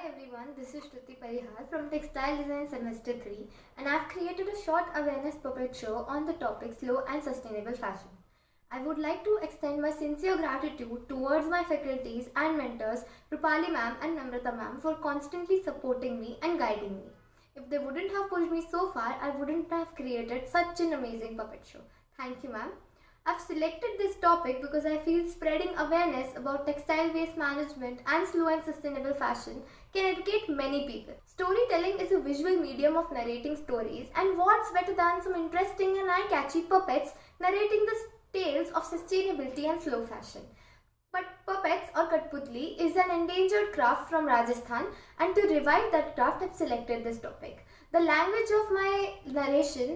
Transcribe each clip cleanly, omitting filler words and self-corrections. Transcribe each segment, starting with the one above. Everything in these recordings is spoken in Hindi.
everyone, this is Shruti Parihar from Textile Design Semester 3 and I have created a short awareness puppet show on the topic slow and sustainable fashion. I would like to extend my sincere gratitude towards my faculties and mentors Rupali ma'am and Namrata ma'am for constantly supporting me and guiding me. If they wouldn't have pushed me so far, I wouldn't have created such an amazing puppet show. Thank you ma'am. I've selected this topic because I feel spreading awareness about textile waste management and slow and sustainable fashion can educate many people. Storytelling is a visual medium of narrating stories, and what's better than some interesting and eye-catchy puppets narrating the tales of sustainability and slow fashion. But puppets or Kathputli is an endangered craft from Rajasthan, and to revive that craft I've selected this topic. The language of my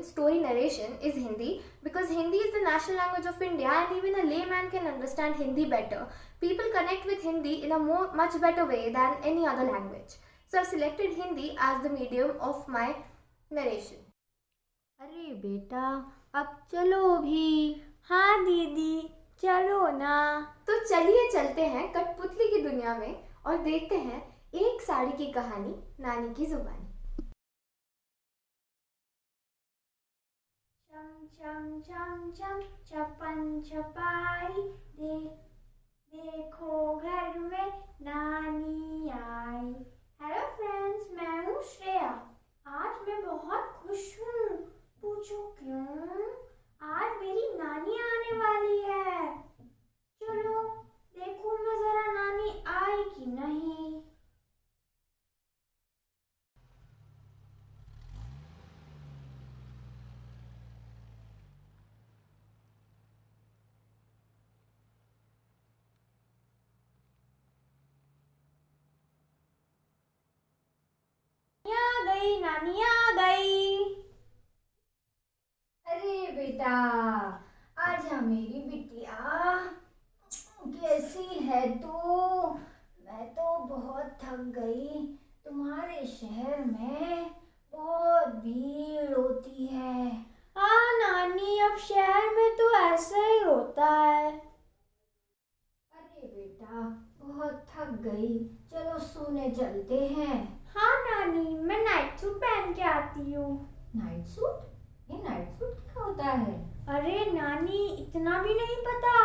story narration is Hindi because Hindi is the national language of India and even a layman can understand Hindi better. People connect with Hindi in a much better way than any other language. So I've selected Hindi as the medium of my narration. अरे बेटा, अब चलो भी। हाँ दीदी, चलो ना। तो चलिए चलते हैं कठपुतली की दुनिया में और देखते हैं एक साड़ी की कहानी नानी की जुबानी। चम चम चम चपन चपाई देखो घर में नानी आई। हेलो फ्रेंड्स, मैं हूँ श्रेया। आज मैं बहुत खुश हूँ। पूछो क्यों? आज मेरी नानी आने वाली है। चलो देखो मैं जरा नानी आई कि नहीं। नानी आ गई। अरे बेटा, आजा मेरी बिटिया। कैसी है तू? मैं तो बहुत थक गई। तुम्हारे शहर में बहुत भीड़ होती है। हाँ नानी, अब शहर में तो ऐसा ही होता है। अरे बेटा, बहुत थक गई, चलो सोने चलते हैं। हाँ नानी, मैं नाइट सूट पहन के आती हूँ। Night suit? ये नाइट सूट क्या होता है? अरे नानी, इतना भी नहीं पता?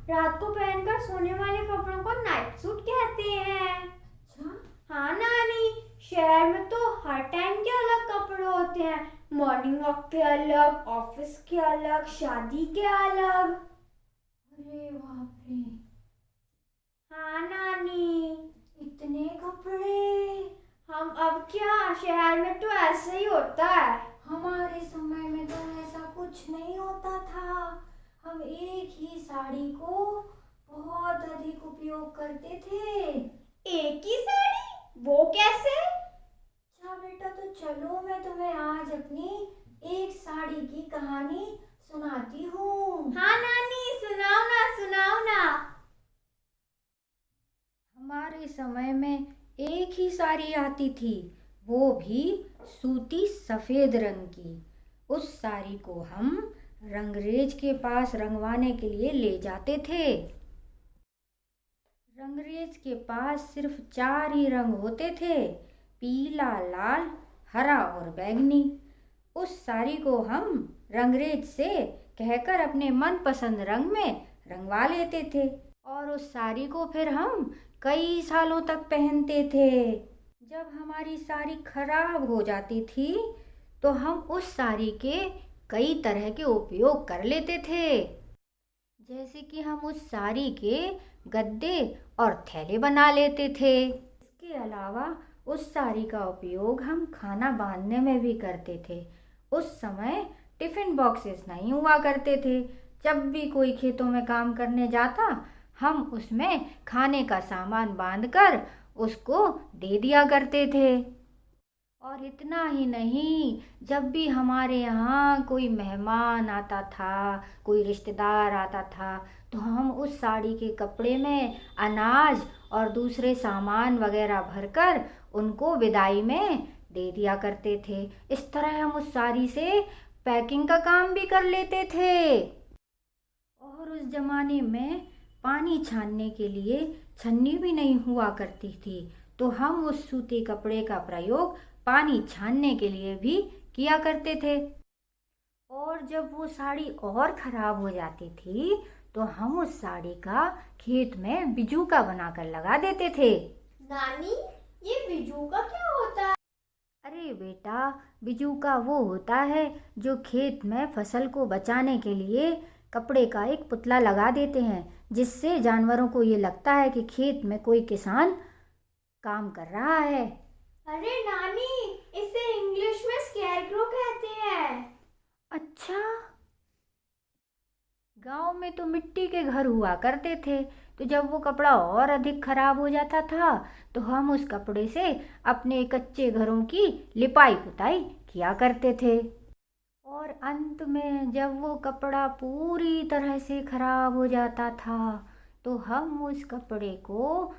रात को पहनकर सोने वाले कपड़ों को नाइट सूट कहते हैं। अच्छा? हाँ नानी, शहर में तो हर टाइम के अलग कपड़े होते हैं। मॉर्निंग वॉक के अलग, ऑफिस के अलग, शादी के अलग। अरे बाप रे। हाँ नानी, इतने कपड़े। हम अब क्या, शहर में तो ऐसे ही होता है। हमारे समय में तो ऐसा कुछ नहीं होता था। हम एक ही साड़ी को बहुत अधिक उपयोग करते थे। एक ही साड़ी? वो कैसे? अच्छा बेटा, तो चलो मैं तुम्हें आज अपनी एक साड़ी की कहानी सुनाती हूँ। हाँ नानी, सुनाओ ना, सुनाओ ना। हमारे समय में एक ही साड़ी आती थी, वो भी सूती सफेद रंग की। उस साड़ी को हम रंगरेज के पास रंगवाने के लिए ले जाते थे। रंगरेज के पास सिर्फ 4 ही रंग होते थे, पीला, लाल, हरा और बैंगनी। उस साड़ी को हम रंगरेज से कहकर अपने मनपसंद रंग में रंगवा लेते थे और उस साड़ी को फिर हम कई सालों तक पहनते थे। जब हमारी साड़ी खराब हो जाती थी तो हम उस साड़ी के कई तरह के उपयोग कर लेते थे, जैसे कि हम उस साड़ी के गद्दे और थैले बना लेते थे। इसके अलावा उस साड़ी का उपयोग हम खाना बांधने में भी करते थे। उस समय टिफ़िन बॉक्सेस नहीं हुआ करते थे। जब भी कोई खेतों में काम करने जाता, हम उसमें खाने का सामान बांधकर उसको दे दिया करते थे। और इतना ही नहीं, जब भी हमारे यहाँ कोई मेहमान आता था, कोई रिश्तेदार आता था, तो हम उस साड़ी के कपड़े में अनाज और दूसरे सामान वगैरह भरकर उनको विदाई में दे दिया करते थे। इस तरह हम उस साड़ी से पैकिंग का काम भी कर लेते थे। और उस ज़माने में पानी छानने के लिए छन्नी भी नहीं हुआ करती थी, तो हम उस सूती कपड़े का प्रयोग पानी छानने के लिए भी किया करते थे। और जब वो साड़ी और खराब हो जाती थी तो हम उस साड़ी का खेत में बिजूका बनाकर लगा देते थे। नानी, ये बिजूका क्या होता है? अरे बेटा, बिजूका वो होता है जो खेत में फसल को बचाने के लिए कपड़े का एक पुतला लगा देते हैं, जिससे जानवरों को ये लगता है कि खेत में कोई किसान काम कर रहा है। अरे नानी, इसे इंग्लिश में स्केरक्रो कहते हैं। अच्छा, गांव में तो मिट्टी के घर हुआ करते थे, तो जब वो कपड़ा और अधिक खराब हो जाता था तो हम उस कपड़े से अपने कच्चे घरों की लिपाई पुताई किया करते थे। और अंत में जब वो कपड़ा पूरी तरह से खराब हो जाता था तो हम उस कपड़े को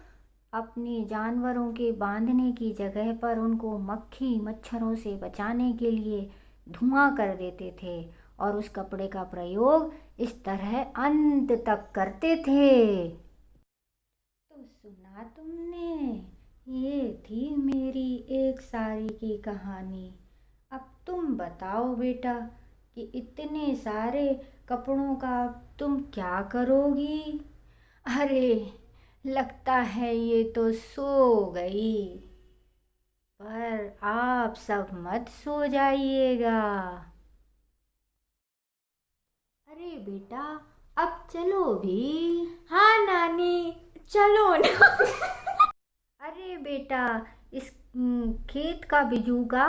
अपने जानवरों के बांधने की जगह पर उनको मक्खी मच्छरों से बचाने के लिए धुआं कर देते थे और उस कपड़े का प्रयोग इस तरह अंत तक करते थे। तो सुना तुमने, ये थी मेरी एक साड़ी की कहानी। अब तुम बताओ बेटा कि इतने सारे कपड़ों का तुम क्या करोगी? अरे, लगता है ये तो सो गई, पर आप सब मत सो जाइएगा। अरे बेटा, अब चलो भी। हाँ नानी, चलो ना। अरे बेटा, इस खेत का बिजूका